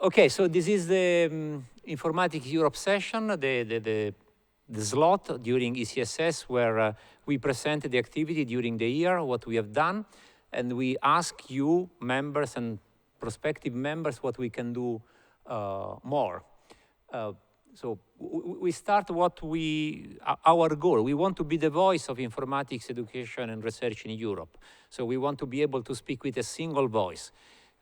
Okay, so this is the Informatics Europe session, the slot during ECSS where we present the activity during the year, what we have done, and we ask you, members and prospective members, what we can do more. So we start our goal. We want to be the voice of informatics education and research in Europe. So we want to be able to speak with a single voice,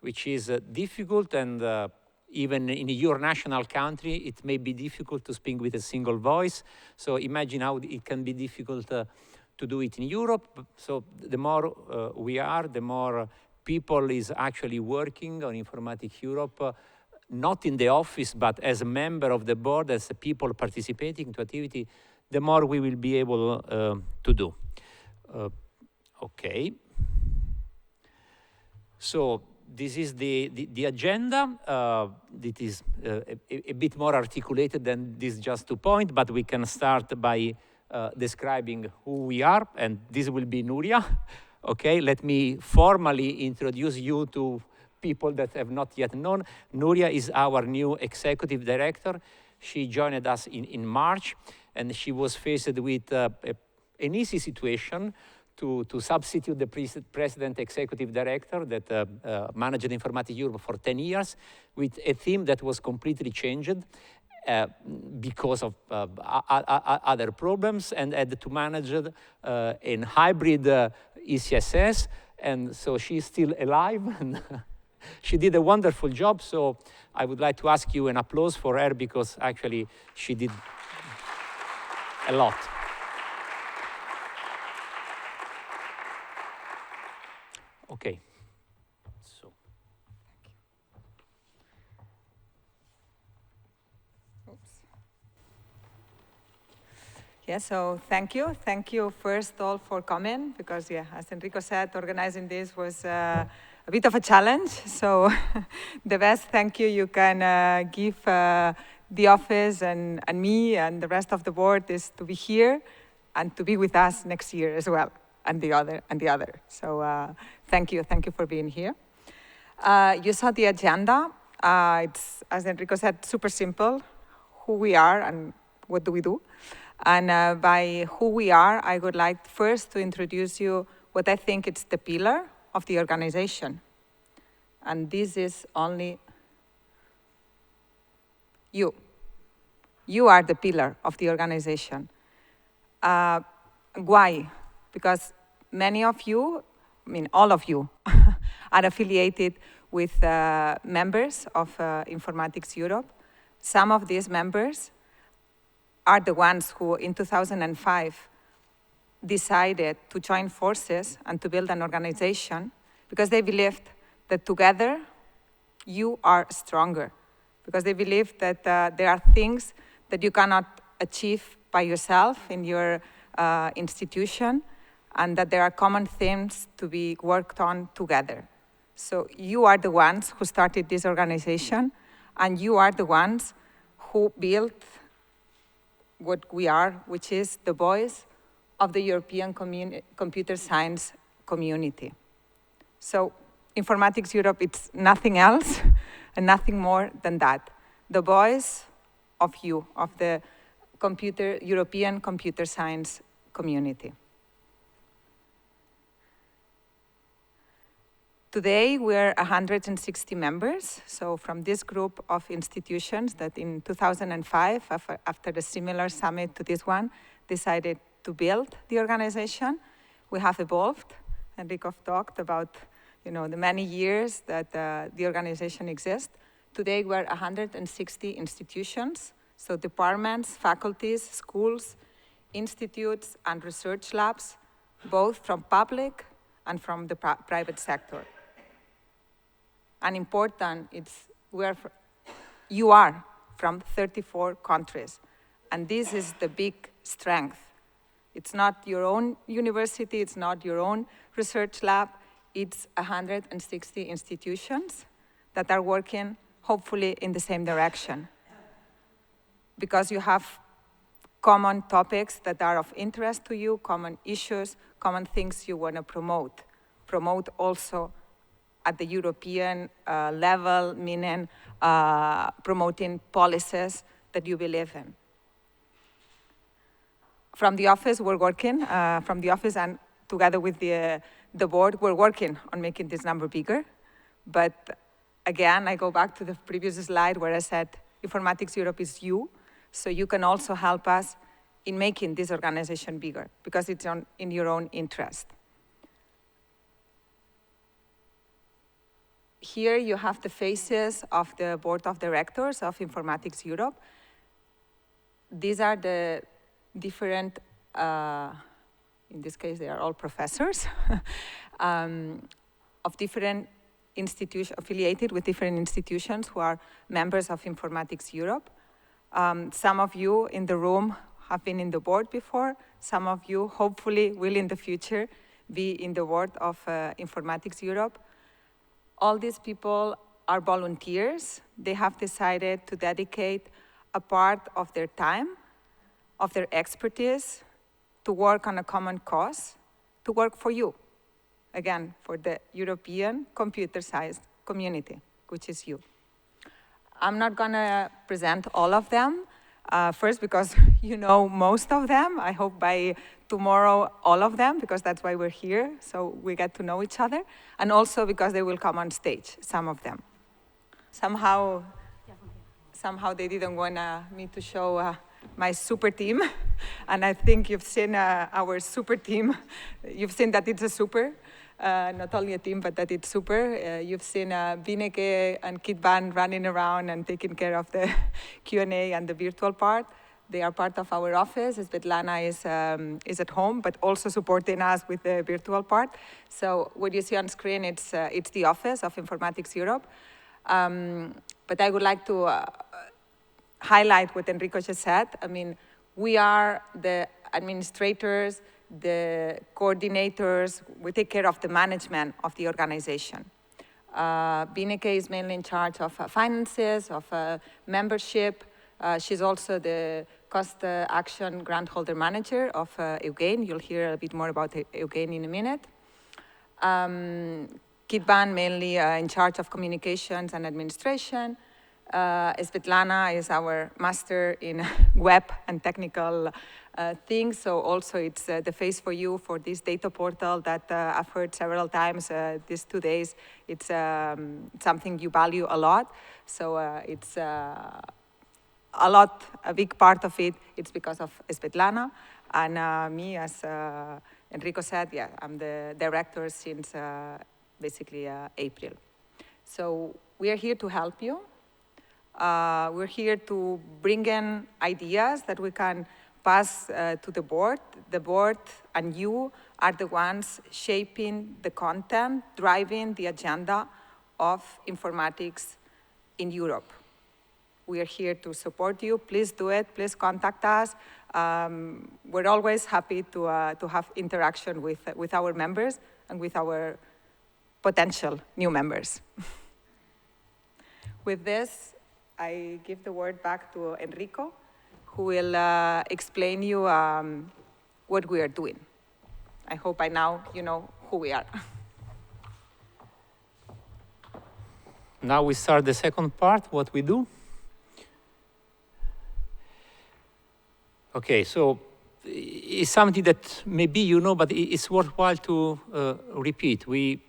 which is difficult, and even in your national country, it may be difficult to speak with a single voice. So imagine how it can be difficult to do it in Europe. So the more we are, the more people is actually working on Informatics Europe, not in the office, but as a member of the board, as people participating to activity, the more we will be able to do. Okay. So this is the agenda. It is a bit more articulated than these just 2 points, but we can start by describing who we are, and this will be Nuria. Okay, let me formally introduce you to people that have not yet known. Nuria is our new executive director. She joined us in March, and she was faced with an easy situation to substitute the president executive director that managed Informatics Europe for 10 years with a team that was completely changed because of other problems, and had to manage in hybrid ECSS, and so she's still alive. And she did a wonderful job, so I would like to ask you an applause for her, because actually she did a lot. Okay. So. Oops. Yeah, so thank you. Thank you first all for coming, because yeah, as Enrico said, organizing this was a bit of a challenge. So the best thank you can give the office and me and the rest of the board is to be here and to be with us next year as well, and the other. So thank you for being here. You saw the agenda. It's, as Enrico said, super simple, who we are and what do we do. And by who we are, I would like first to introduce you what I think it's the pillar of the organization. And this is only you. You are the pillar of the organization. Why? Because many of you, I mean all of you, are affiliated with members of Informatics Europe. Some of these members are the ones who in 2005 decided to join forces and to build an organization because they believed that together you are stronger, because they believe that there are things that you cannot achieve by yourself in your institution, and that there are common themes to be worked on together. So you are the ones who started this organization, and you are the ones who built what we are, which is the voice of the European computer science community. So Informatics Europe, it's nothing else and nothing more than that. The voice of you, of the European computer science community. Today, we're 160 members. So from this group of institutions that in 2005, after a similar summit to this one, decided to build the organization, we have evolved. Enrico talked about the many years that the organization exists. Today, we're 160 institutions, so departments, faculties, schools, institutes, and research labs, both from public and from the private sector. And important, you are from 34 countries, and this is the big strength. It's not your own university, it's not your own research lab, it's 160 institutions that are working, hopefully, in the same direction. Because you have common topics that are of interest to you, common issues, common things you want to promote. Promote also at the European level, meaning promoting policies that you believe in. From the office, we're working, from the office and together with the board, we're working on making this number bigger. But again, I go back to the previous slide where I said, Informatics Europe is you, so you can also help us in making this organization bigger, because it's in your own interest. Here you have the faces of the board of directors of Informatics Europe. These are the different, in this case, they are all professors, of different institutions, affiliated with different institutions who are members of Informatics Europe. Some of you in the room have been in the board before. Some of you, hopefully, will in the future be in the board of Informatics Europe. All these people are volunteers. They have decided to dedicate a part of their time, of their expertise, to work on a common cause, to work for you. Again, for the European computer science community, which is you. I'm not gonna present all of them. First, because you know most of them. I hope by tomorrow, all of them, because that's why we're here, so we get to know each other. And also because they will come on stage, some of them. Somehow they didn't want me to show my super team. And I think you've seen our super team. You've seen that it's a super, not only a team, but that it's super. You've seen Vineke and Kitban running around and taking care of the Q&A and the virtual part. They are part of our office. Svetlana is at home, but also supporting us with the virtual part. So what you see on screen, it's the office of Informatics Europe. But I would like to highlight what Enrico just said. I mean, we are the administrators, the coordinators. We take care of the management of the organization. Vineke is mainly in charge of finances, of membership. She's also the cost action grant holder manager of Eugene. You'll hear a bit more about Eugene in a minute. Kitban mainly in charge of communications and administration. Svetlana is our master in web and technical things, so also it's the face for you for this data portal that I've heard several times these 2 days. It's something you value a lot, so it's a big part of it, it's because of Svetlana, and me, as Enrico said, yeah, I'm the director since basically April. So we are here to help you. We're here to bring in ideas that we can pass to the board. The board and you are the ones shaping the content, driving the agenda of informatics in Europe. We are here to support you. Please do it. Please contact us. We're always happy to have interaction with our members and with our potential new members. With this, I give the word back to Enrico, who will explain you what we are doing. I hope by now you know who we are. Now we start the second part, what we do. Okay, so it's something that maybe you know, but it's worthwhile to repeat. We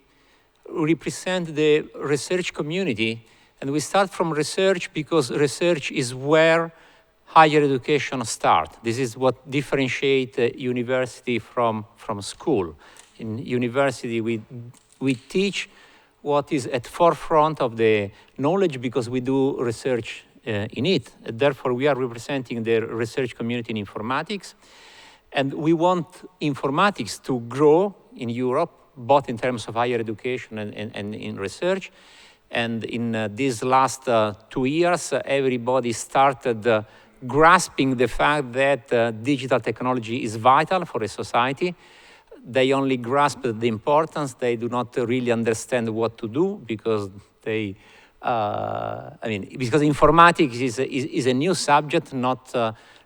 represent the research community, and we start from research because research is where higher education starts. This is what differentiates university from school. In university, we teach what is at forefront of the knowledge because we do research in it. Therefore, we are representing the research community in informatics. And we want informatics to grow in Europe, both in terms of higher education and in research. And in these last 2 years, everybody started grasping the fact that digital technology is vital for a society. They only grasp the importance. They do not really understand what to do because they, because informatics is a new subject, not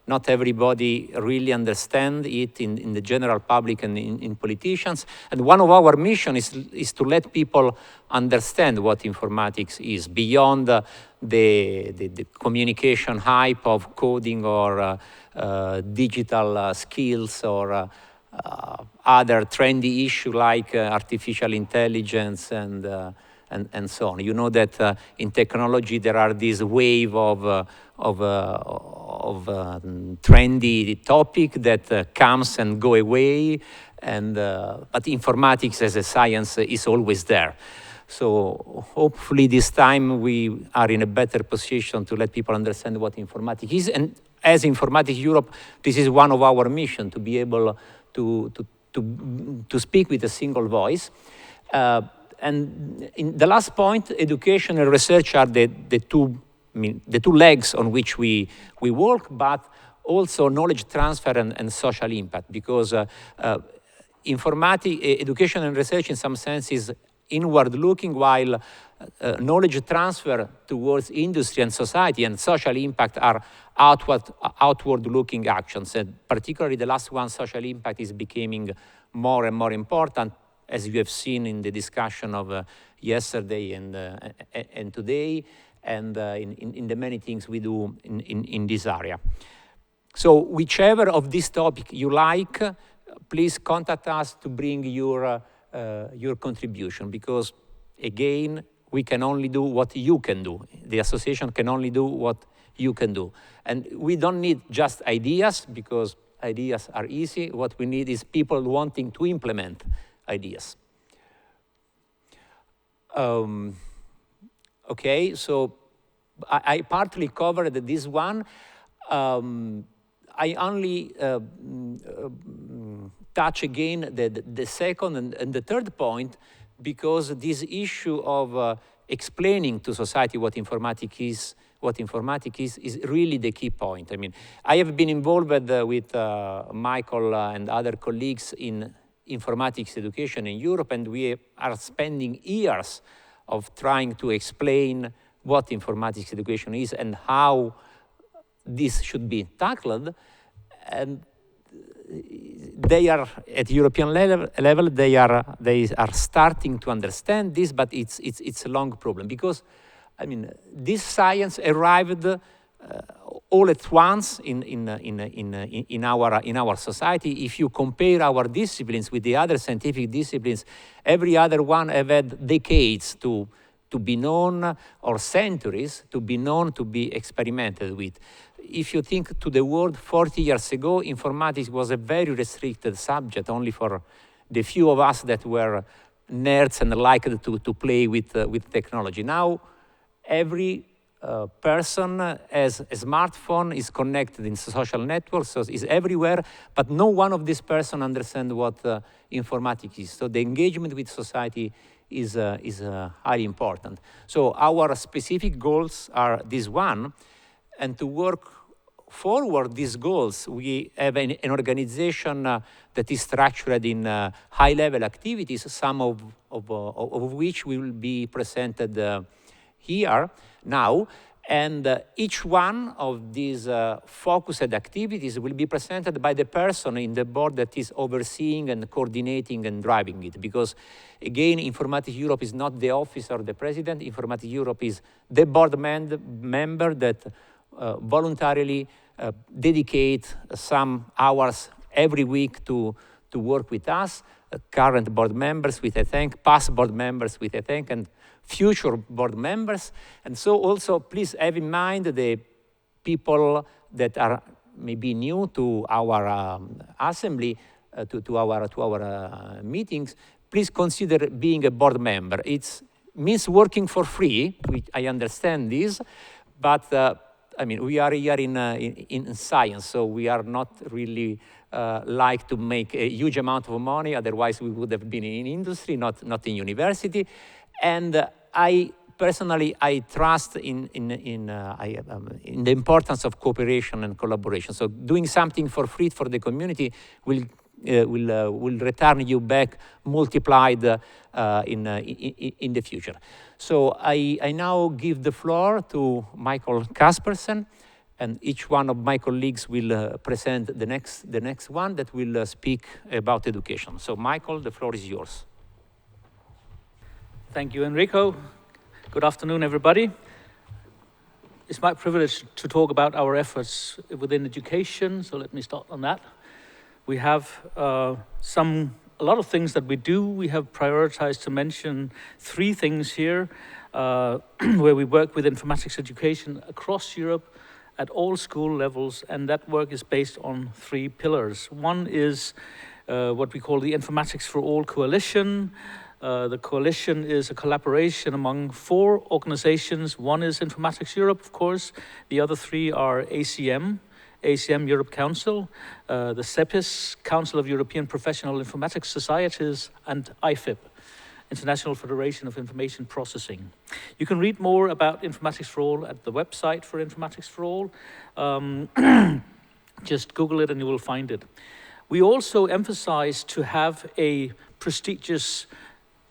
not everybody really understand it in the general public and in politicians. And one of our mission is to let people understand what informatics is beyond the communication hype of coding or digital skills or other trendy issue like artificial intelligence and so on. You know that in technology there are this wave of trendy topic that comes and go away, and but informatics as a science is always there. So hopefully this time we are in a better position to let people understand what informatics is. And as Informatics Europe, this is one of our mission, to be able to speak with a single voice. And in the last point, education and research are the two legs on which we work, but also knowledge transfer and social impact, because education and research in some sense is inward looking, while knowledge transfer towards industry and society and social impact are outward looking actions. And particularly the last one, social impact, is becoming more and more important, as you have seen in the discussion of yesterday and today, and in the many things we do in this area. So whichever of this topic you like, please contact us to bring your contribution, because again, we can only do what you can do. The association can only do what you can do. And we don't need just ideas, because ideas are easy. What we need is people wanting to implement ideas. Okay, so I partly covered this one. I only touch again the second and the third point, because this issue of explaining to society what informatics is really the key point. I mean, I have been involved with Michael and other colleagues in informatics education in Europe, and we are spending years of trying to explain what informatics education is and how this should be tackled. And they are at European level. They are starting to understand this, but it's a long problem, because I mean, this science arrived all at once in our society. If you compare our disciplines with the other scientific disciplines, every other one have had decades to be known, or centuries to be known, to be experimented with. If you think to the world 40 years ago, informatics was a very restricted subject, only for the few of us that were nerds and liked to play with technology. Now, every person has a smartphone, is connected in social networks, so is everywhere, but no one of these persons understands what informatics is. So the engagement with society is highly important. So our specific goals are this one, and to work forward these goals, we have an organization that is structured in high-level activities, some of which will be presented here now, and each one of these focused activities will be presented by the person in the board that is overseeing and coordinating and driving it. Because again, Informatics Europe is not the office or the president. Informatics Europe is the board member that voluntarily dedicate some hours every week to work with us, current board members, with I thank, past board members, with I thank, and future board members. And so also please have in mind the people that are maybe new to our assembly, to our meetings. Please consider being a board member. It means working for free. I understand this, but I mean, we are here in science, so we are not really like to make a huge amount of money. Otherwise, we would have been in industry, not in university. And I personally, I trust in the importance of cooperation and collaboration. So doing something for free for the community will return you back multiplied in the future. So I now give the floor to Michael Kaspersen, and each one of my colleagues will present the next one that will speak about education. So Michael, the floor is yours. Thank you, Enrico. Good afternoon, everybody. It's my privilege to talk about our efforts within education, so let me start on that. We have a lot of things that we do. We have prioritized to mention 3 things here, where we work with informatics education across Europe at all school levels, and that work is based on 3 pillars. One is what we call the Informatics for All Coalition. The coalition is a collaboration among 4 organizations. One is Informatics Europe, of course. The other 3 are ACM Europe Council, the CEPIS, Council of European Professional Informatics Societies, and IFIP, International Federation of Information Processing. You can read more about Informatics for All at the website for Informatics for All. Just Google it and you will find it. We also emphasize to have a prestigious,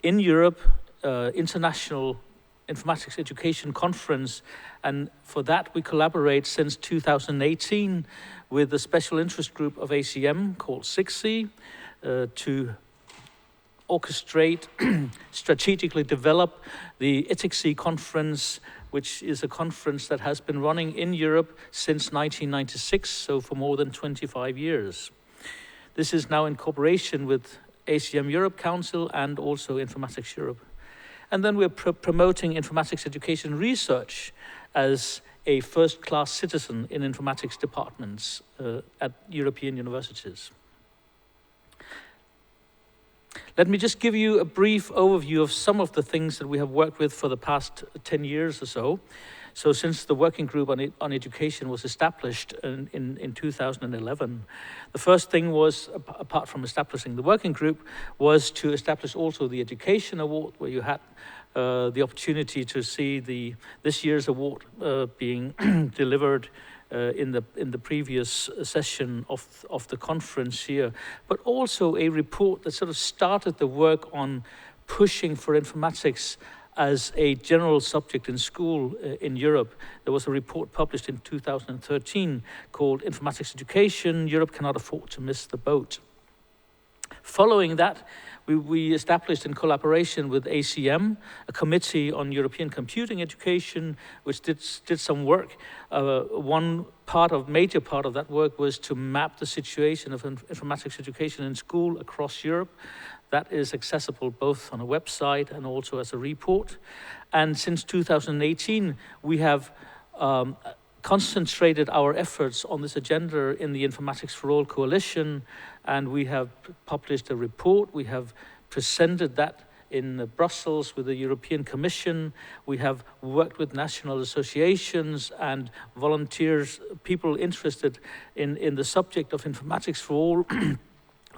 in Europe, international informatics education conference, and for that we collaborate since 2018 with the special interest group of ACM called 6C to orchestrate, strategically develop the ETICSI conference, which is a conference that has been running in Europe since 1996, so for more than 25 years. This is now in cooperation with ACM Europe Council and also Informatics Europe. And then we're promoting informatics education research as a first-class citizen in informatics departments at European universities. Let me just give you a brief overview of some of the things that we have worked with for the past 10 years or so. So since the working group on education was established in 2011, the first thing was, apart from establishing the working group, was to establish also the Education Award, where you had the opportunity to see this year's award being delivered in the previous session of the conference here, but also a report that sort of started the work on pushing for informatics as a general subject in school in Europe. There was a report published in 2013 called Informatics Education, Europe Cannot Afford to Miss the Boat. Following that, we established in collaboration with ACM, a committee on European computing education, which did some work. One major part of that work was to map the situation of informatics education in school across Europe. That is accessible both on a website and also as a report. And since 2018, we have concentrated our efforts on this agenda in the Informatics for All Coalition, and we have published a report. We have presented that in Brussels with the European Commission. We have worked with national associations and volunteers, people interested in the subject of informatics for all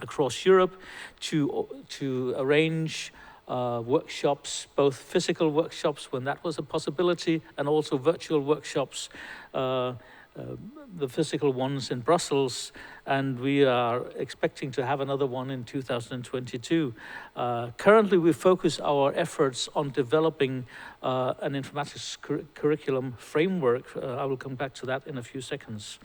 across Europe to arrange workshops, both physical workshops when that was a possibility, and also virtual workshops, the physical ones in Brussels, and we are expecting to have another one in 2022. Currently, we focus our efforts on developing an informatics curriculum framework. I will come back to that in a few seconds.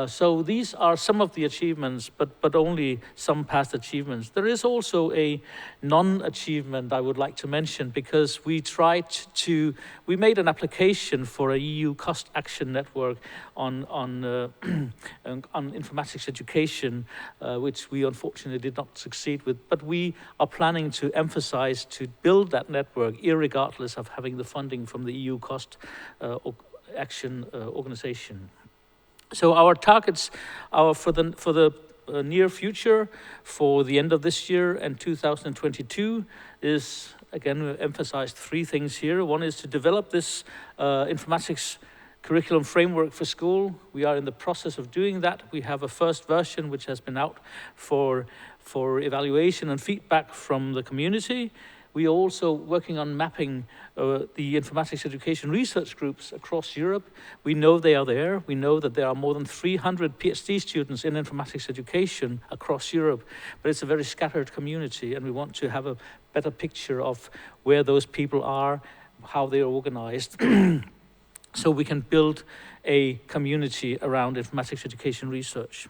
So these are some of the achievements, but only some past achievements. There is also a non-achievement I would like to mention, because we made an application for a EU cost action network on informatics education, which we unfortunately did not succeed with, but we are planning to emphasize to build that network irregardless of having the funding from the EU cost action organization. So our targets are for the near future, for the end of this year and 2022, is, again, we emphasized 3 things here. One is to develop this informatics curriculum framework for school. We are in the process of doing that. We have a first version which has been out for evaluation and feedback from the community. We are also working on mapping the informatics education research groups across Europe. We know they are there. We know that there are more than 300 PhD students in informatics education across Europe, but it's a very scattered community, and we want to have a better picture of where those people are, how they are organized. so we can build a community around informatics education research.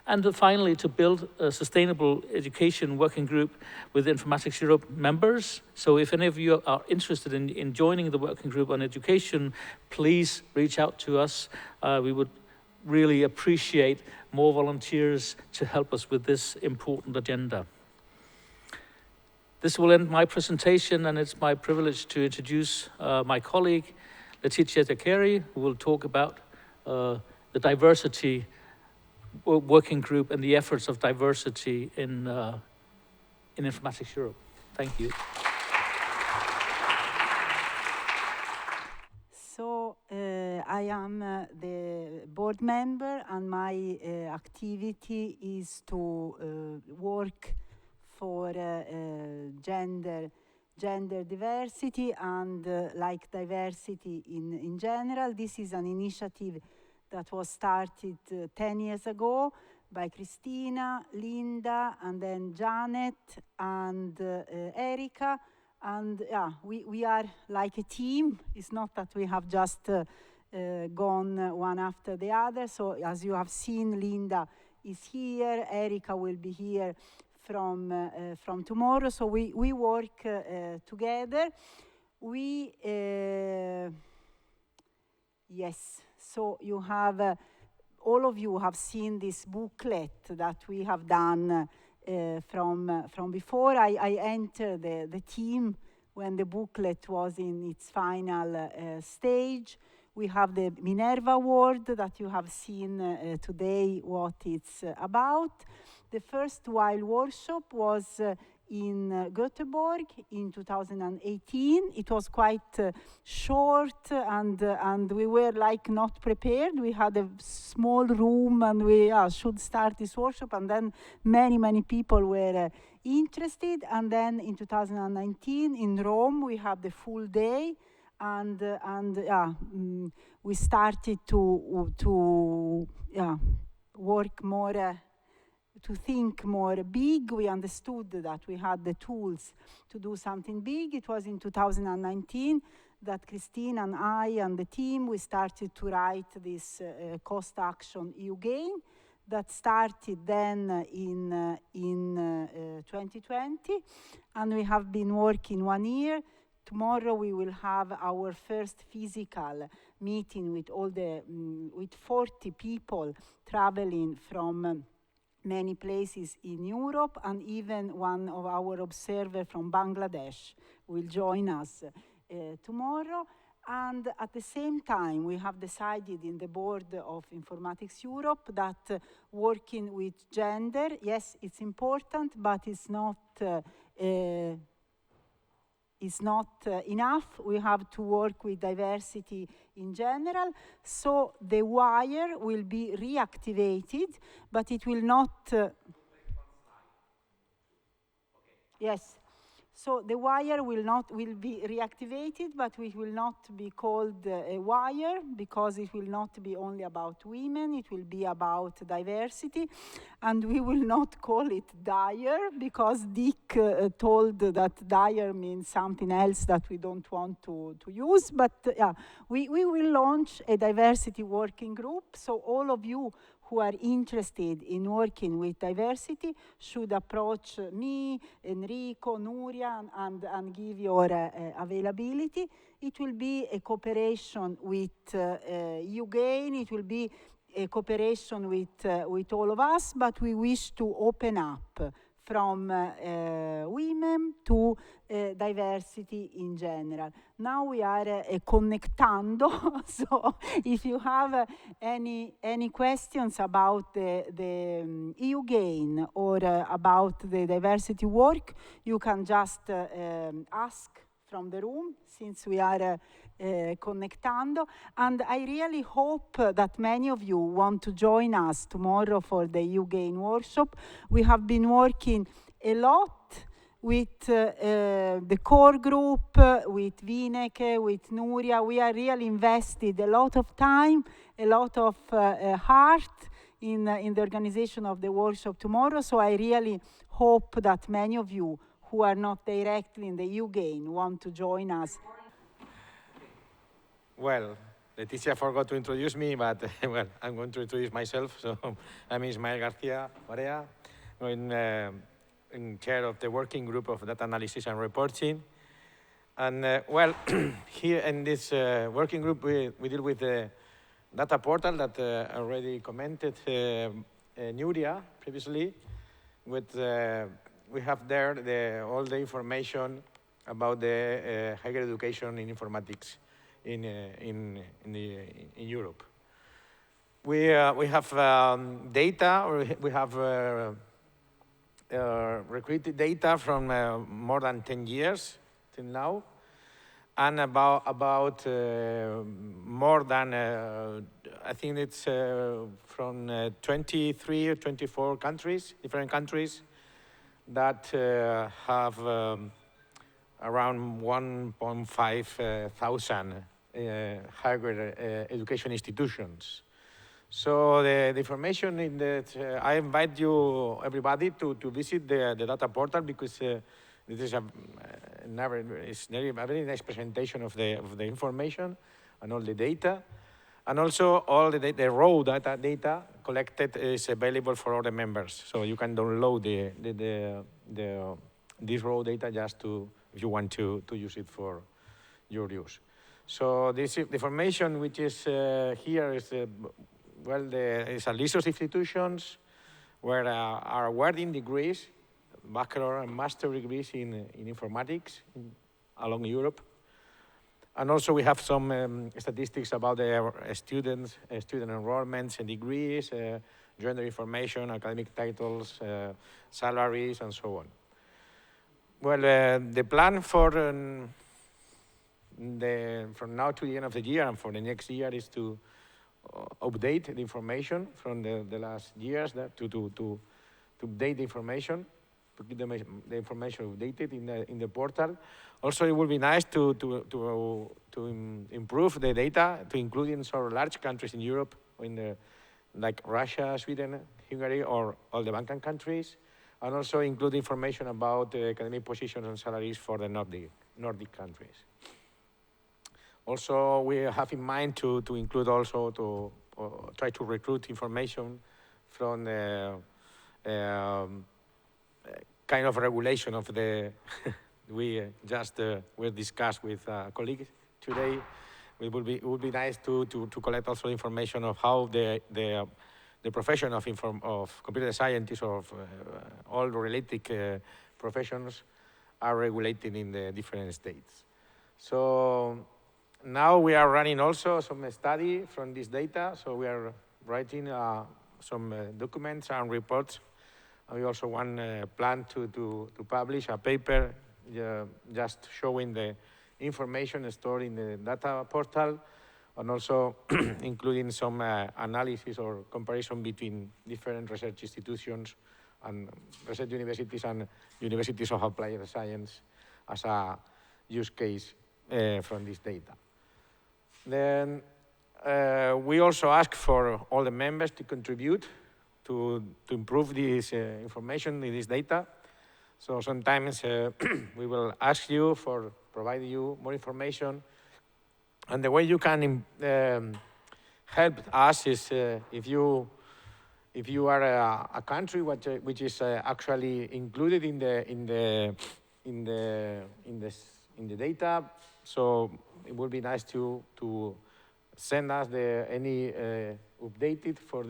And finally, to build a sustainable education working group with Informatics Europe members. So if any of you are interested in joining the working group on education, please reach out to us. We would really appreciate more volunteers to help us with this important agenda. This will end my presentation, and it's my privilege to introduce my colleague, Letizia Takeri, who will talk about the diversity working group and the efforts of diversity in Informatics Europe. Thank you. So I am the board member, and my activity is to work for gender diversity and like diversity in general. This is an initiative that was started 10 years ago by Christina, Linda, and then Janet and Erika. And yeah, we are like a team. It's not that we have just gone one after the other. So as you have seen, Linda is here. Erika will be here from tomorrow. So we work together. Yes. So you have, all of you have seen this booklet that we have done from before. I entered the team when the booklet was in its final stage. We have the Minerva Award that you have seen today, what it's about. The first Wild workshop was in Göteborg in 2018. It was quite short, and we were like not prepared. We had a small room, and we should start this workshop, and then many people were interested. And then in 2019 in Rome we had the full day, and we started to work more. To think more big. We understood that we had the tools to do something big. It was in 2019 that Christine and I and the team, we started to write this cost action EU gain that started then in 2020, and we have been working 1 year. Tomorrow we will have our first physical meeting with all the with 40 people traveling from many places in Europe, and even one of our observers from Bangladesh will join us tomorrow. And at the same time, we have decided in the board of Informatics Europe that working with gender, yes, it's important, but it's not enough. We have to work with diversity in general. So the wire will be reactivated, but it will not. Yes. So the wire will be reactivated, but it will not be called a wire, because it will not be only about women. It will be about diversity, and we will not call it dire, because Dick told that dire means something else that we don't want to use. But we will launch a diversity working group. So all of you who are interested in working with diversity should approach me, Enrico, Nuria, and give your availability. It will be a cooperation with UGAIN. It will be a cooperation with all of us, but we wish to open up from women to diversity in general. Now we are connectando, so if you have any questions about the EU gain or about the diversity work, you can just ask from the room, since we are connectando. And I really hope that many of you want to join us tomorrow for the EU gain workshop. We have been working a lot with the core group, with Vineke, with Nuria. We are really invested a lot of time, a lot of heart in the organization of the workshop tomorrow. So I really hope that many of you who are not directly in the EU gain want to join us. Well, Leticia forgot to introduce me, but well, I'm going to introduce myself. So I'm Ismael García Barea. I'm in chair of the working group of data analysis and reporting. And well, here in this working group, we deal with the data portal that already commented Nuria previously. With, we have there all the information about the higher education in informatics in Europe. We have data, or we have recruited data from more than 10 years till now, and about more than, I think it's from 23 or 24 countries, different countries, that have around 1.5 thousand higher education institutions. So the information in that, I invite you, everybody, to visit the data portal, because this is a very nice presentation of the information and all the data. And also all the raw data collected is available for all the members. So you can download this raw data just to, if you want to use it for your use. So this information which is here is, well, it's a list of institutions where are awarding degrees, bachelor and master degrees in informatics along Europe. And also we have some statistics about the student enrollments and degrees, gender information, academic titles, salaries, and so on. Well, the plan for from now to the end of the year and for the next year is to update the information from the last years, to update the information, to keep the information updated in the portal. Also, it would be nice to improve the data, to include in some large countries in Europe, like Russia, Sweden, Hungary, or all the Balkan countries, and also include information about academic positions and salaries for the Nordic countries. Also, we have in mind to include also to try to recruit information from the kind of regulation of the we just will discuss with colleagues today. It would be nice to collect also information of how the profession of computer scientists, of all related professions, are regulated in the different states. So now we are running also some study from this data. So we are writing some documents and reports. And we also plan to publish a paper just showing the information stored in the data portal, and also including some analysis or comparison between different research institutions and research universities and universities of applied science as a use case from this data. Then we also ask for all the members to contribute to improve this information, this data. So sometimes we will ask you for providing you more information. And the way you can help us is if you are a country which is actually included in the data. So it would be nice to send us any update for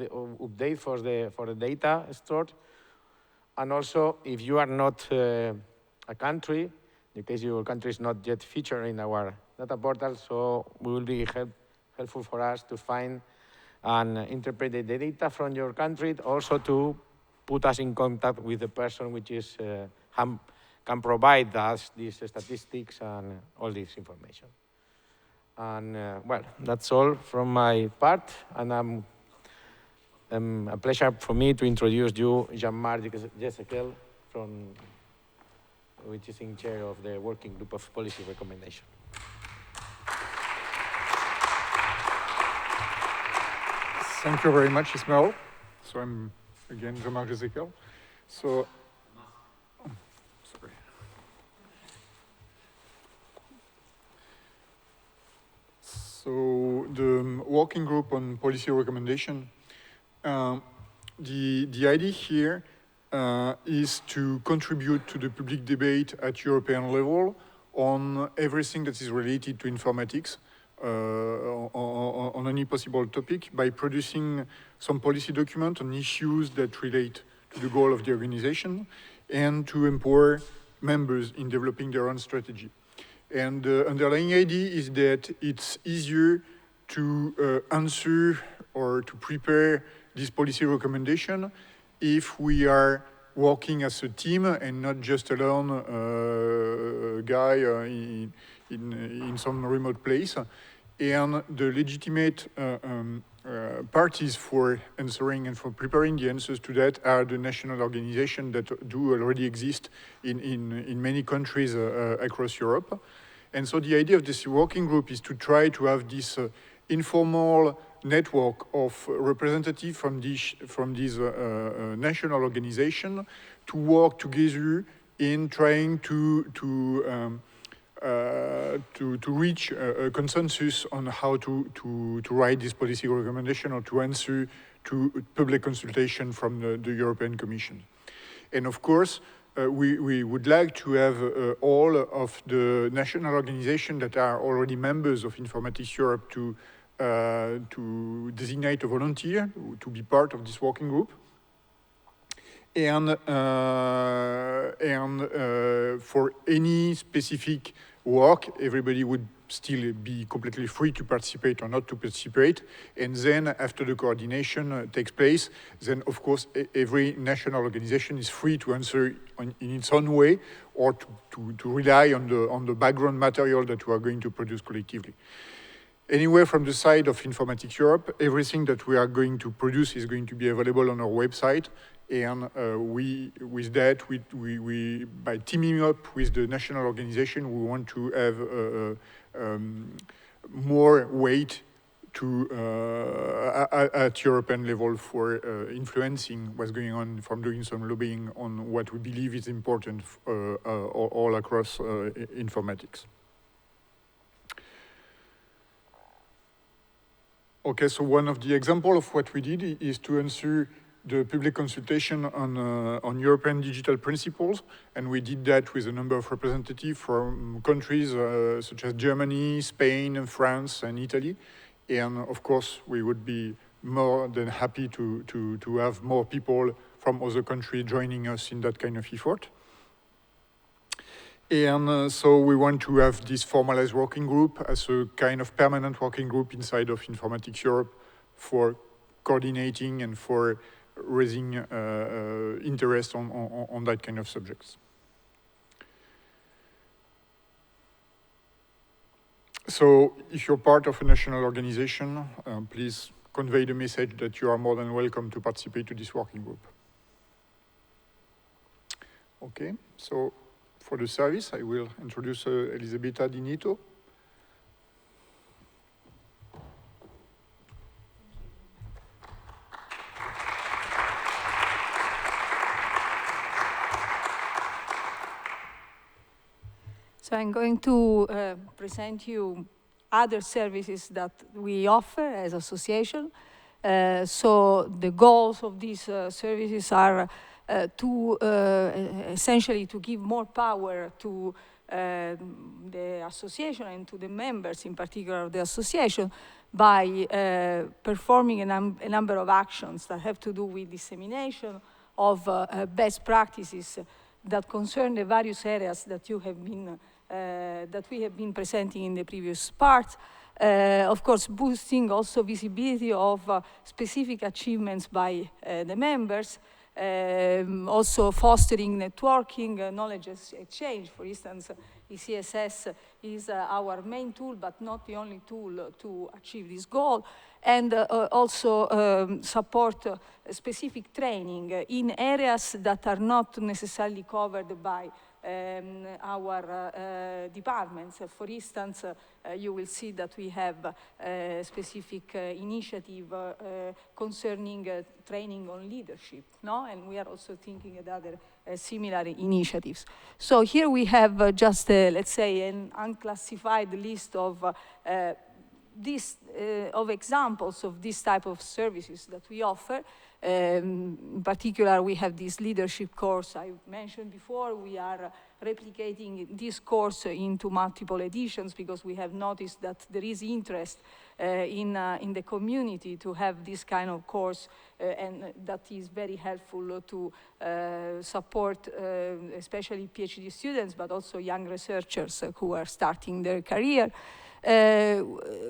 the data stored. And also, if you are not a country, in case your country is not yet featured in our data portal, so it will be helpful for us to find and interpret the data from your country, also to put us in contact with the person which is can provide us these statistics and all this information. And well, that's all from my part, and a pleasure for me to introduce you Jean-Marc Jesequel, which is in chair of the working group of policy recommendation. Thank you very much, Ismael. So I'm again Jean-Marc Jesequel. So, sorry. So the working group on policy recommendation, the idea here is to contribute to the public debate at European level on everything that is related to informatics, on any possible topic, by producing some policy document on issues that relate to the goal of the organization and to empower members in developing their own strategy. And the underlying idea is that it's easier to answer or to prepare this policy recommendation if we are working as a team and not just alone guy in some remote place. And the legitimate parties for answering and for preparing the answers to that are the national organizations that do already exist in many countries across Europe. And so the idea of this working group is to try to have this informal network of representatives from these national organizations to work together in trying to reach a consensus on how to write this policy recommendation or to answer to public consultation from the European Commission. And of course, we would like to have all of the national organizations that are already members of Informatics Europe to designate a volunteer to be part of this working group. And for any specific work, everybody would still be completely free to participate or not to participate. And then after the coordination takes place, then of course every national organization is free to answer in its own way or to rely on the background material that we are going to produce collectively. Anyway, from the side of Informatics Europe, everything that we are going to produce is going to be available on our website. And with that, by teaming up with the national organization, we want to have more weight to at European level for influencing what's going on, from doing some lobbying on what we believe is important all across informatics. Okay, so one of the examples of what we did is to answer the public consultation on European digital principles, and we did that with a number of representatives from countries such as Germany, Spain, France, and Italy. And of course, we would be more than happy to have more people from other countries joining us in that kind of effort. And so we want to have this formalized working group as a kind of permanent working group inside of Informatics Europe for coordinating and for raising interest on that kind of subjects. So if you're part of a national organization, please convey the message that you are more than welcome to participate to this working group. Okay, so for the service, I will introduce Elisabetta Di Nito. So I'm going to present you other services that we offer as association. So the goals of these services are essentially to give more power to the association and to the members, in particular of the association, by performing a number of actions that have to do with dissemination of best practices that concern the various areas that you have been that we have been presenting in the previous part. Of course, boosting also visibility of specific achievements by the members, also fostering networking, knowledge exchange. For instance, ECSS is our main tool, but not the only tool to achieve this goal. And also support specific training in areas that are not necessarily covered by our departments. For instance, you will see that we have a specific initiative concerning training on leadership, no? And we are also thinking of other similar initiatives. So here we have just, let's say, an unclassified list of of examples of this type of services that we offer. In particular, we have this leadership course I mentioned before. We are replicating this course into multiple editions because we have noticed that there is interest in the community to have this kind of course, and that is very helpful to support especially PhD students, but also young researchers who are starting their career.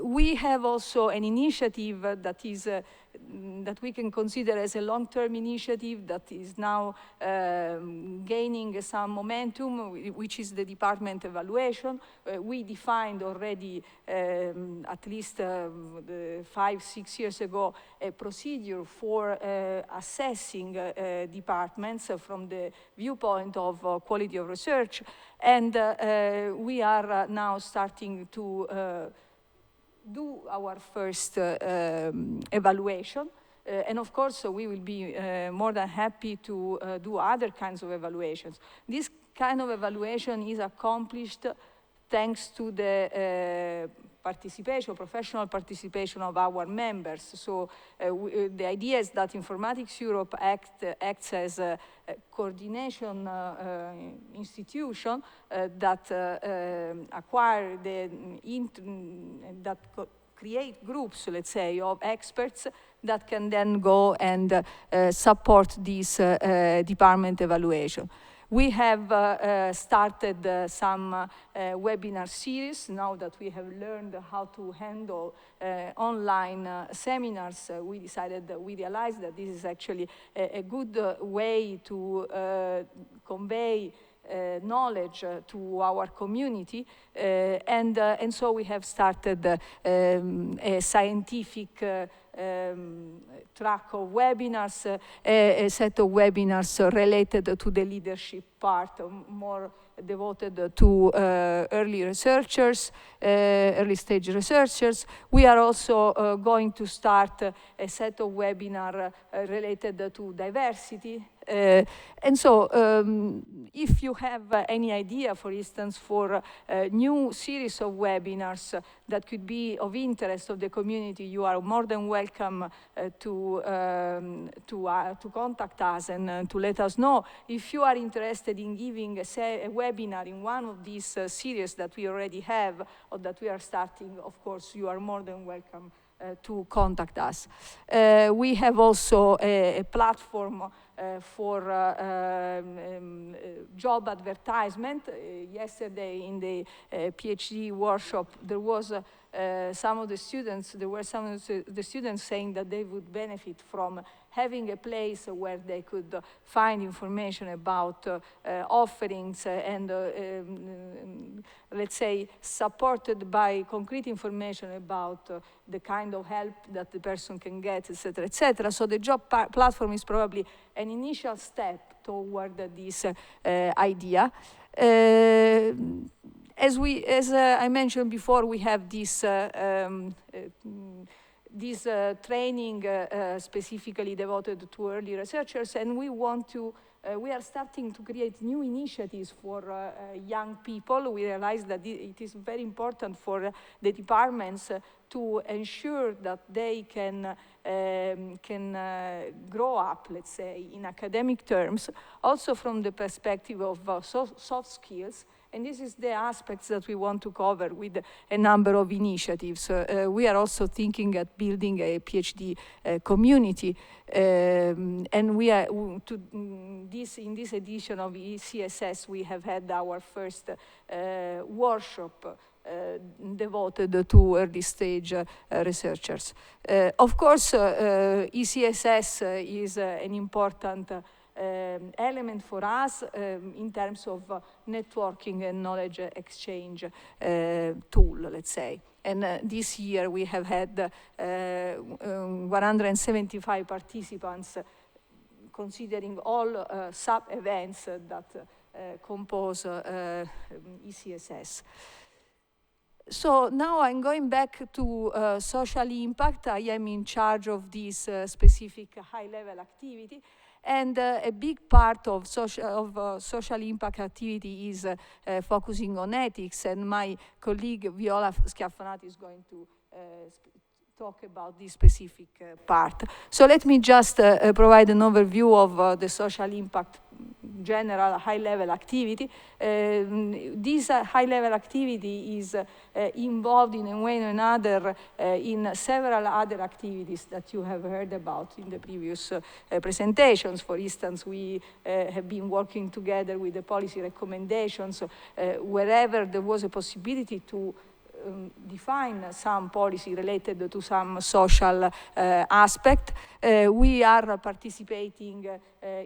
We have also an initiative that is that we can consider as a long-term initiative that is now gaining some momentum, which is the department evaluation. We defined already, at least 5-6 years ago, a procedure for assessing departments from the viewpoint of quality of research. And we are now starting to do our first evaluation. And of course, we will be more than happy to do other kinds of evaluations. This kind of evaluation is accomplished thanks to the professional participation of our members. So the idea is that Informatics Europe acts as a coordination institution that acquire create groups, let's say, of experts that can then go and support this department evaluation. We have started some webinar series. Now that we have learned how to handle online seminars, we realized that this is actually a good way to convey knowledge to our community, and so we have started a scientific track of webinars, a set of webinars related to the leadership part, more devoted to early researchers, early stage researchers. We are also going to start a set of webinars related to diversity. And so if you have any idea, for instance, for a new series of webinars that could be of interest of the community, you are more than welcome to contact us and to let us know. If you are interested in giving a webinar in one of these series that we already have or that we are starting, of course, you are more than welcome to contact us. We have also a platform for job advertisement. Yesterday in the PhD workshop, there was some of the students saying that they would benefit from having a place where they could find information about offerings and, let's say, supported by concrete information about the kind of help that the person can get, etc., etc. So the job platform is probably an initial step toward this idea. As I mentioned before, we have this training specifically devoted to early researchers, and we are starting to create new initiatives for young people. We realize that it is very important for the departments to ensure that they can grow up, let's say, in academic terms, also from the perspective of soft skills. And this is the aspects that we want to cover with a number of initiatives. We are also thinking at building a PhD community. And we are, in this edition of ECSS, we have had our first workshop devoted to early stage researchers. Of course, ECSS is an important element for us in terms of networking and knowledge exchange tool, let's say. And this year we have had 175 participants, considering all sub-events that compose ECSS. So now I'm going back to social impact. I am in charge of this specific high-level activity. And a big part of social impact activity is focusing on ethics, and my colleague Viola Schiaffonati is going to talk about this specific part. So let me just provide an overview of the social impact, general high-level activity. This high-level activity is involved in a way or another in several other activities that you have heard about in the previous presentations. For instance, we have been working together with the policy recommendations wherever there was a possibility to define some policy related to some social aspect. We are participating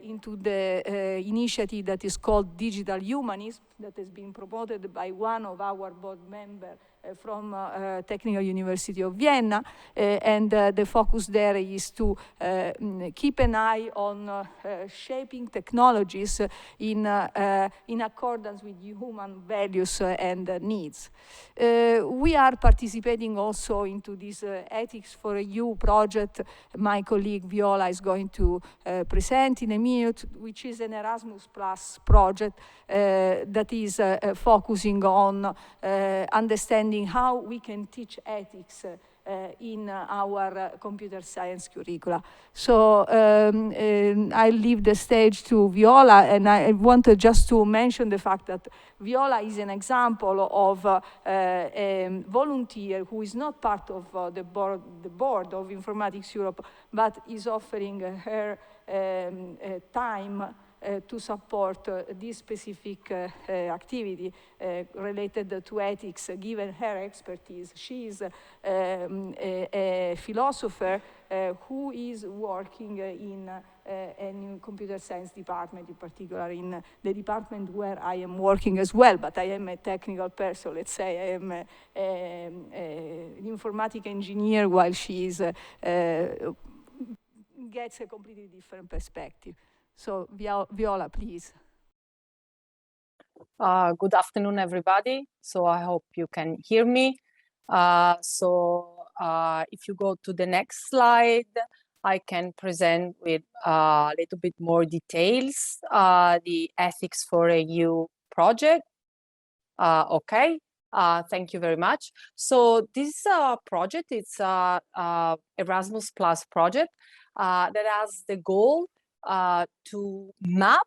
into the initiative that is called Digital Humanism, that has been promoted by one of our board members from Technical University of Vienna, and the focus there is to keep an eye on shaping technologies in accordance with human values and needs. We are participating also into this Ethics for EU project. My colleague Viola is going to present in a minute, which is an Erasmus Plus project that is focusing on understanding how we can teach ethics in our computer science curricula. So I leave the stage to Viola, and I wanted just to mention the fact that Viola is an example of a volunteer who is not part of the board of Informatics Europe, but is offering her time to support this specific activity related to ethics, given her expertise. She is a philosopher who is working in a computer science department, in particular in the department where I am working as well, but I am a technical person. Let's say I am an informatic engineer, while she is gets a completely different perspective. So Viola, please. Good afternoon, everybody. So I hope you can hear me. If you go to the next slide, I can present with a little bit more details the Ethics for EU project. Okay, thank you very much. So this project, it's Erasmus Plus project that has the goal to map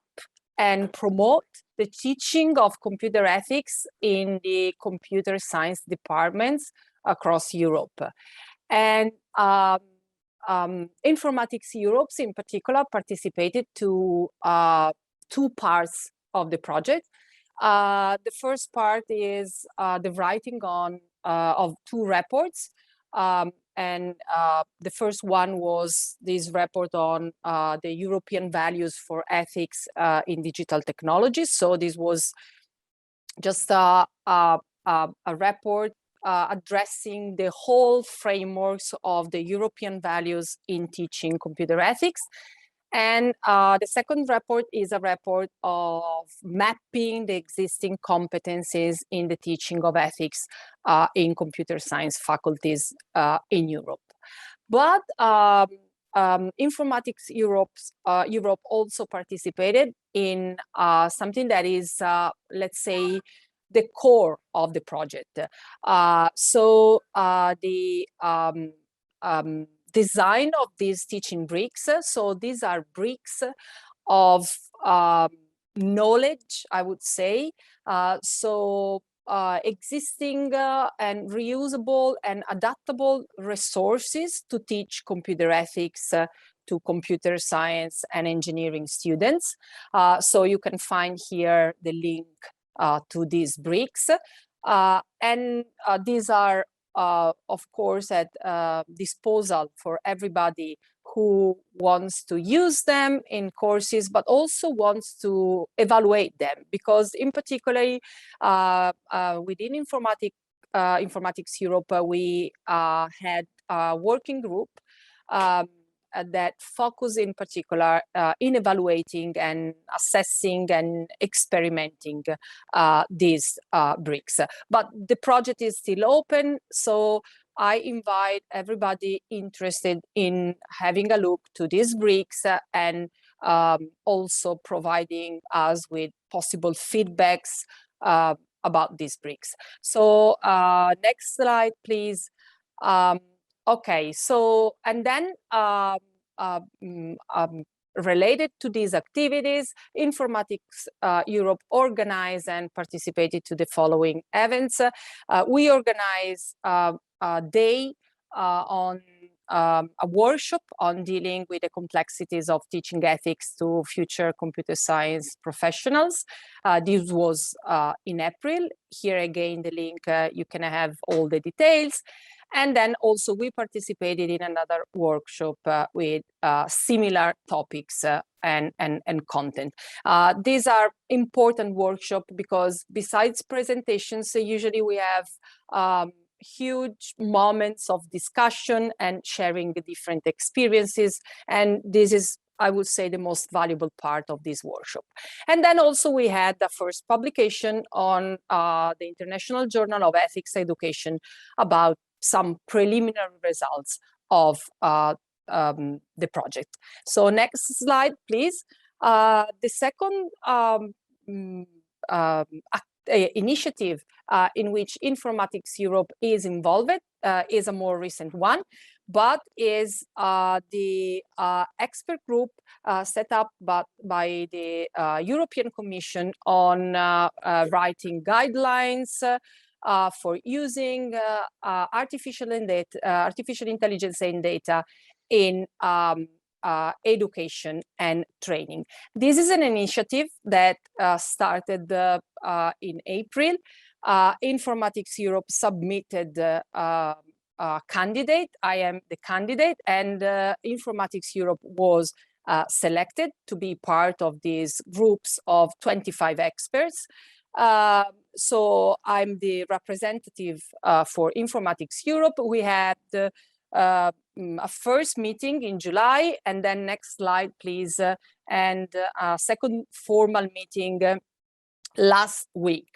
and promote the teaching of computer ethics in the computer science departments across Europe. And Informatics Europe in particular participated to 2 parts of the project. The first part is the writing of 2 reports. And the first one was this report on the European values for ethics in digital technologies. So this was just a report addressing the whole frameworks of the European values in teaching computer ethics. And the second report is a report of mapping the existing competencies in the teaching of ethics in computer science faculties in Europe. But Informatics Europe also participated in something that is, let's say, the core of the project. The design of these teaching bricks. So these are bricks of knowledge, I would say. Existing and reusable and adaptable resources to teach computer ethics to computer science and engineering students. So you can find here the link to these bricks. And these are of course, at disposal for everybody who wants to use them in courses, but also wants to evaluate them. Because in particular, within Informatics Europe, we had a working group that focus in particular in evaluating and assessing and experimenting these bricks. But the project is still open, so I invite everybody interested in having a look to these bricks and also providing us with possible feedbacks about these bricks. So next slide, please. Okay, so, and then related to these activities, Informatics Europe organized and participated to the following events. We organize a day on a workshop on dealing with the complexities of teaching ethics to future computer science professionals. This was in April. Here again, the link, you can have all the details. And then also we participated in another workshop with similar topics and content. These are important workshops because besides presentations, usually we have huge moments of discussion and sharing the different experiences. And this is, I would say, the most valuable part of this workshop. And then also we had the first publication on the International Journal of Ethics Education about some preliminary results of the project. So next slide, please. The second initiative in which Informatics Europe is involved is a more recent one, but is the expert group set up by the European Commission on writing guidelines for using artificial intelligence and data in education and training. This is an initiative that started in April. Informatics Europe submitted a candidate. I am the candidate, and Informatics Europe was selected to be part of these groups of 25 experts. So I'm the representative for Informatics Europe. We had a first meeting in July, and then next slide, please, and a second formal meeting last week.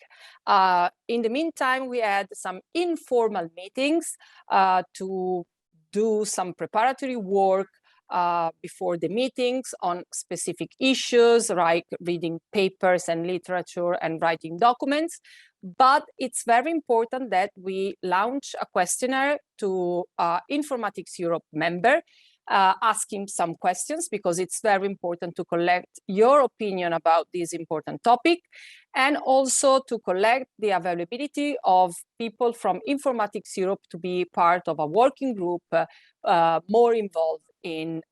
In the meantime, we had some informal meetings to do some preparatory work before the meetings on specific issues, like reading papers and literature and writing documents. But it's very important that we launch a questionnaire to Informatics Europe member, asking some questions, because it's very important to collect your opinion about this important topic, and also to collect the availability of people from Informatics Europe to be part of a working group more involved in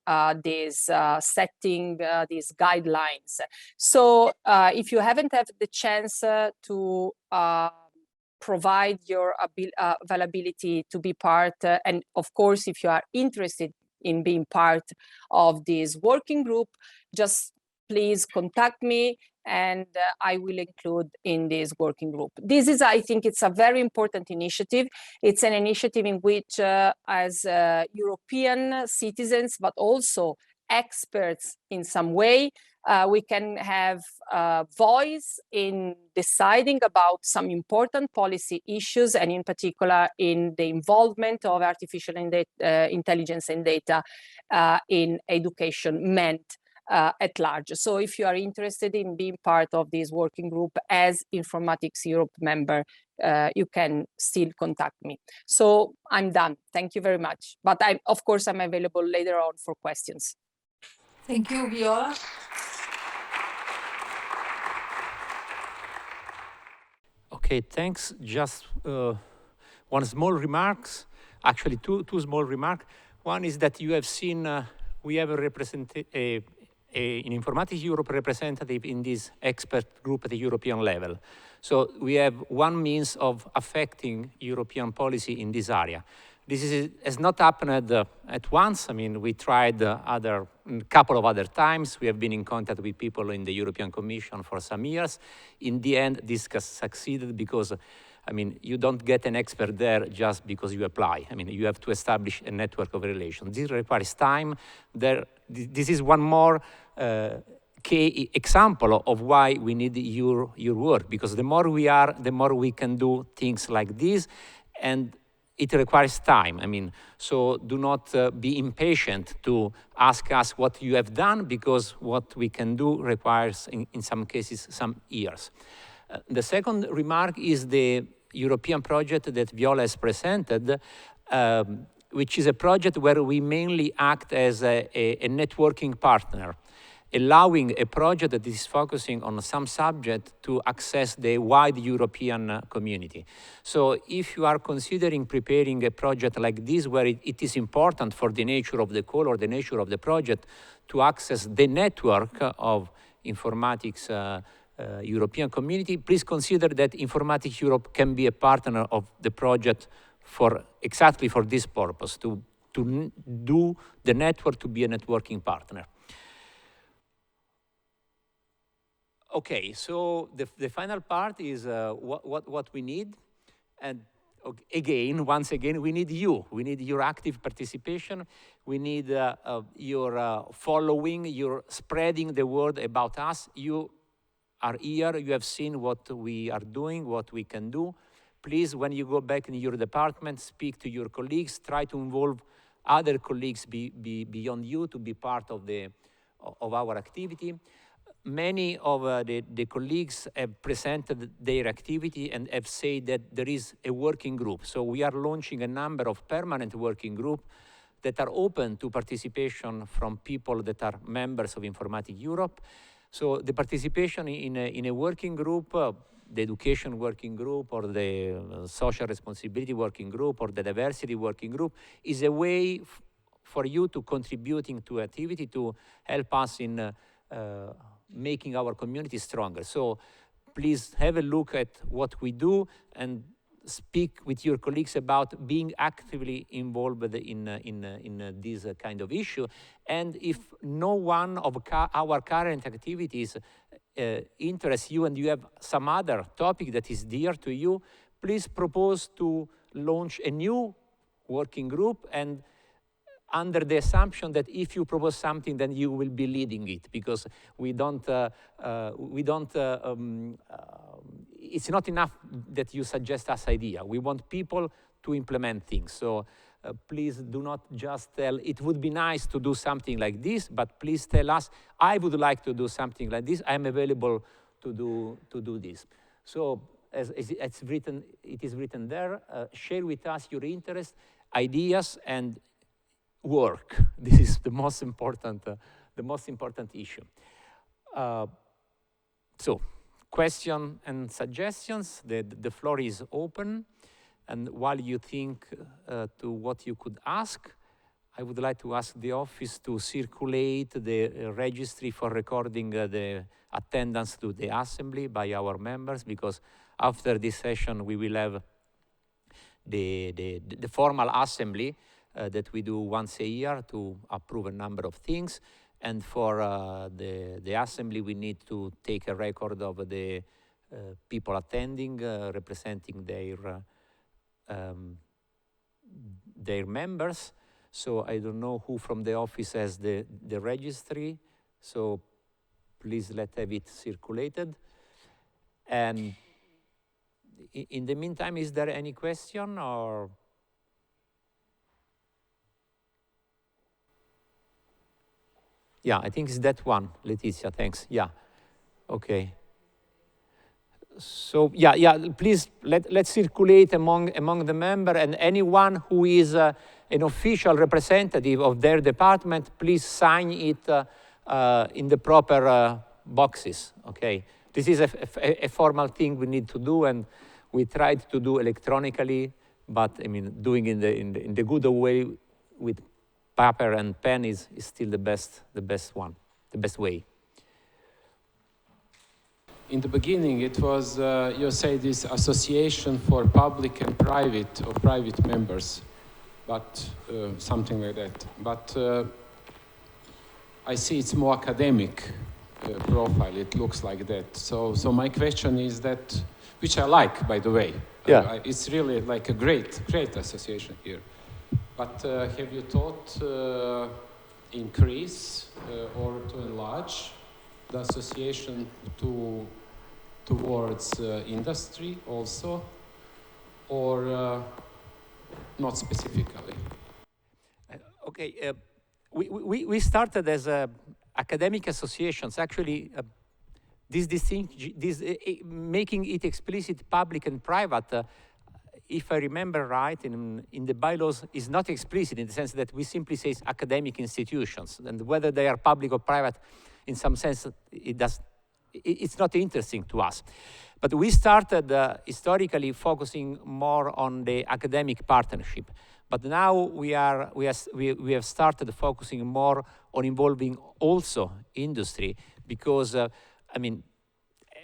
this setting, these guidelines. So if you haven't had the chance to provide your availability to be part, and of course, if you are interested in being part of this working group, just please contact me and I will include in this working group. This is, I think it's a very important initiative. It's an initiative in which as European citizens, but also experts in some way, we can have a voice in deciding about some important policy issues, and in particular in the involvement of artificial intelligence and data in education meant at large. So if you are interested in being part of this working group as Informatics Europe member, you can still contact me. So I'm done. Thank you very much. But of course, I'm available later on for questions. Thank you, Viola. Okay, thanks. Just one small remarks, actually two small remarks. One is that you have seen we have an Informatics Europe representative in this expert group at the European level. So we have one means of affecting European policy in this area. This has not happened at once. I mean, we tried a couple of other times. We have been in contact with people in the European Commission for some years. In the end, this succeeded because, I mean, you don't get an expert there just because you apply. I mean, you have to establish a network of relations. This requires time. This is one more key example of why we need your work, because the more we are, the more we can do things like this, and it requires time. I mean, so do not be impatient to ask us what you have done, because what we can do requires, in some cases, some years. The second remark is the European project that Viola has presented. which is a project where we mainly act as a networking partner, allowing a project that is focusing on some subject to access the wide European community. So if you are considering preparing a project like this, where it is important for the nature of the call or the nature of the project to access the network of informatics European community, please consider that Informatics Europe can be a partner of the project for exactly for this purpose, to do the network, to be a networking partner. Okay, so the final part is what we need. And again, once again, we need you. We need your active participation. We need your following, your spreading the word about us. You are here, you have seen what we are doing, what we can do. Please, when you go back in your department, speak to your colleagues, try to involve other colleagues beyond you to be part of our activity. Many of the colleagues have presented their activity and have said that there is a working group. So we are launching a number of permanent working groups that are open to participation from people that are members of Informatics Europe. So the participation in a working group, the education working group or the social responsibility working group or the diversity working group is a way for you to contributing to activity to help us in making our community stronger. So please have a look at what we do and speak with your colleagues about being actively involved in this kind of issue. And if no one of our current activities interests you and you have some other topic that is dear to you, please propose to launch a new working group, and under the assumption that if you propose something, then you will be leading it, because it's not enough that you suggest us idea. We want people to implement things. So please do not just tell, it would be nice to do something like this, but please tell us, I would like to do something like this. I'm available to do this. So as it is written there, share with us your interest, ideas, and work. This is the most important issue. So, question and suggestions. The floor is open, and while you think to what you could ask, I would like to ask the office to circulate the registry for recording the attendance to the assembly by our members, because after this session we will have the formal assembly that we do once a year to approve a number of things. And for the assembly, we need to take a record of the people attending, representing their members. So I don't know who from the office has the registry. So please have it circulated. And in the meantime, is there any question or? Yeah, I think it's that one, Letizia, thanks. Yeah, okay. So yeah, please let's circulate among the members, and anyone who is an official representative of their department, please sign it in the proper boxes, okay? This is a formal thing we need to do, and we tried to do electronically, but I mean, doing in the good way with paper and pen is still the best way. In the beginning, it was, you say, this association for public and private, or private members, but something like that. But I see it's more academic profile, it looks like that. So my question is that, which I like, by the way. Yeah. It's really like a great association here. But have you thought increase or to enlarge the association towards industry also, or not specifically? Okay, we started as academic associations. Actually, this making it explicit public and private if I remember right, in the bylaws is not explicit in the sense that we simply say academic institutions, and whether they are public or private, in some sense, it's not interesting to us. But we started historically focusing more on the academic partnership. But now we have started focusing more on involving also industry, because I mean,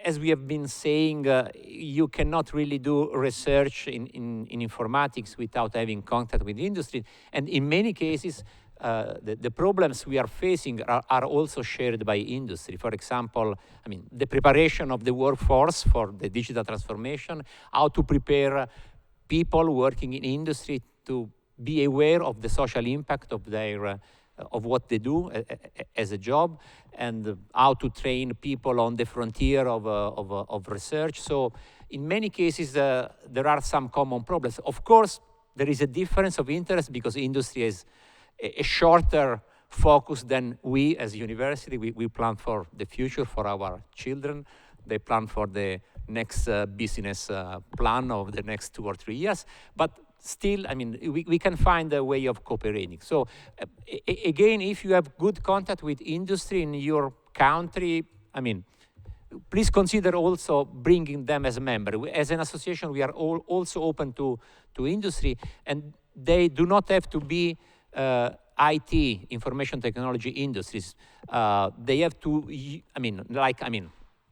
as we have been saying, you cannot really do research in informatics without having contact with industry. And in many cases, the problems we are facing are also shared by industry. For example, I mean, the preparation of the workforce for the digital transformation, how to prepare people working in industry to be aware of the social impact of their of what they do as a job, and how to train people on the frontier of research. So in many cases, there are some common problems. Of course, there is a difference of interest because industry is a shorter focus than we as university. We plan for the future for our children. They plan for the next business plan of the next 2 or 3 years. But still, I mean, we can find a way of cooperating. So again, if you have good contact with industry in your country, I mean, please consider also bringing them as a member. As an association, we are also open to industry, and they do not have to be IT, information technology industries. They have to,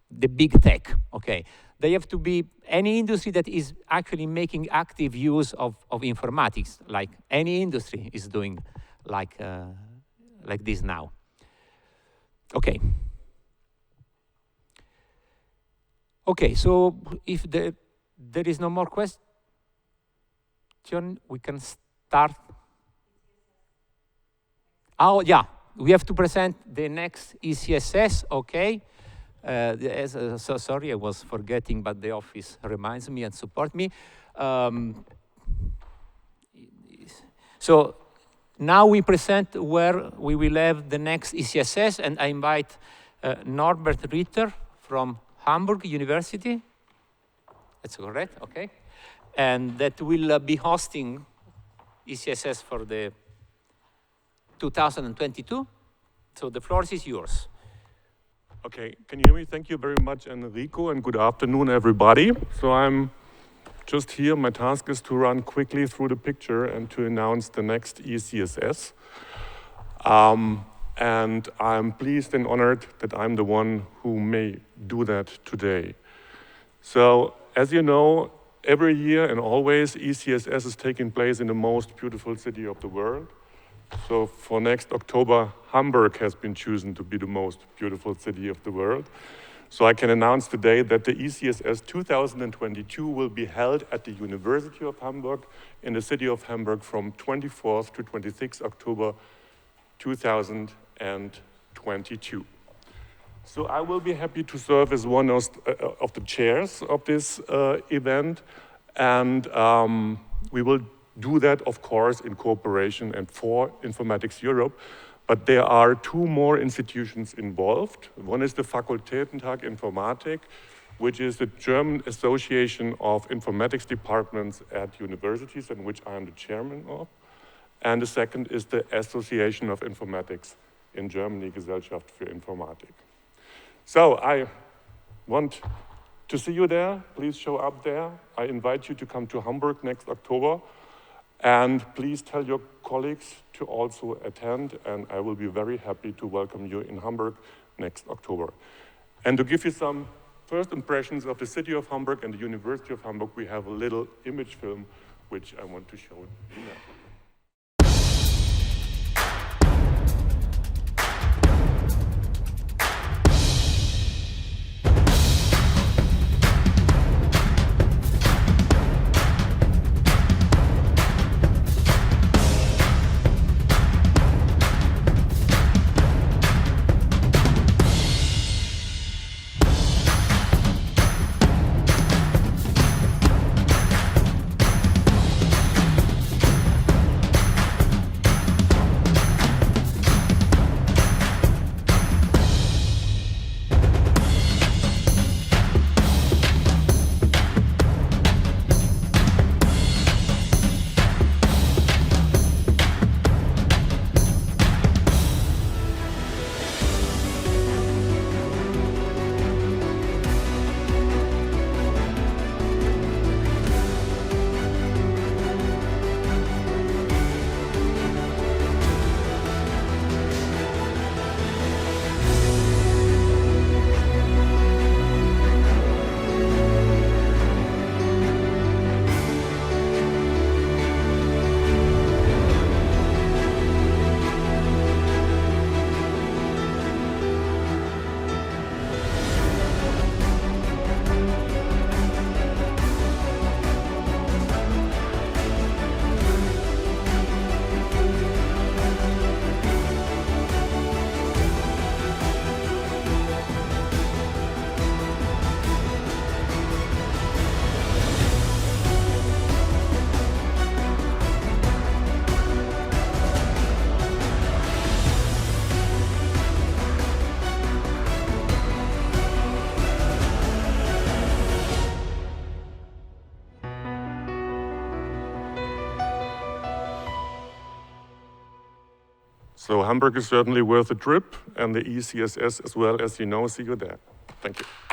the big tech, okay. They have to be any industry that is actually making active use of informatics, like any industry is doing like this now. Okay. Okay, so if there is no more question, we can start. Oh, yeah, we have to present the next ECSS, okay. So sorry, I was forgetting, but the office reminds me and support me. So now we present where we will have the next ECSS, and I invite Norbert Ritter from Hamburg University. That's correct, okay. And that will be hosting ECSS for the 2022. So the floor is yours. Okay, can you hear me? Thank you very much, Enrico, and good afternoon, everybody. So I'm just here. My task is to run quickly through the picture and to announce the next ECSS. And I'm pleased and honored that I'm the one who may do that today. So, as you know, every year and always, ECSS is taking place in the most beautiful city of the world. So for next October, Hamburg has been chosen to be the most beautiful city of the world. So I can announce today that the ECSS 2022 will be held at the University of Hamburg in the city of Hamburg from 24th to 26th October 2022. So I will be happy to serve as one of the chairs of this event, and we will do that, of course, in cooperation and for Informatics Europe. But there are two more institutions involved. One is the Fakultätentag Informatik, which is the German Association of Informatics Departments at universities, and which I am the chairman of. And the second is the Association of Informatics in Germany, Gesellschaft für Informatik. So I want to see you there. Please show up there. I invite you to come to Hamburg next October. And please tell your colleagues to also attend, and I will be very happy to welcome you in Hamburg next October. And to give you some first impressions of the city of Hamburg and the University of Hamburg, we have a little image film which I want to show you now. So Hamburg is certainly worth a trip, and the ECSS as well, as you know. See you there. Thank you.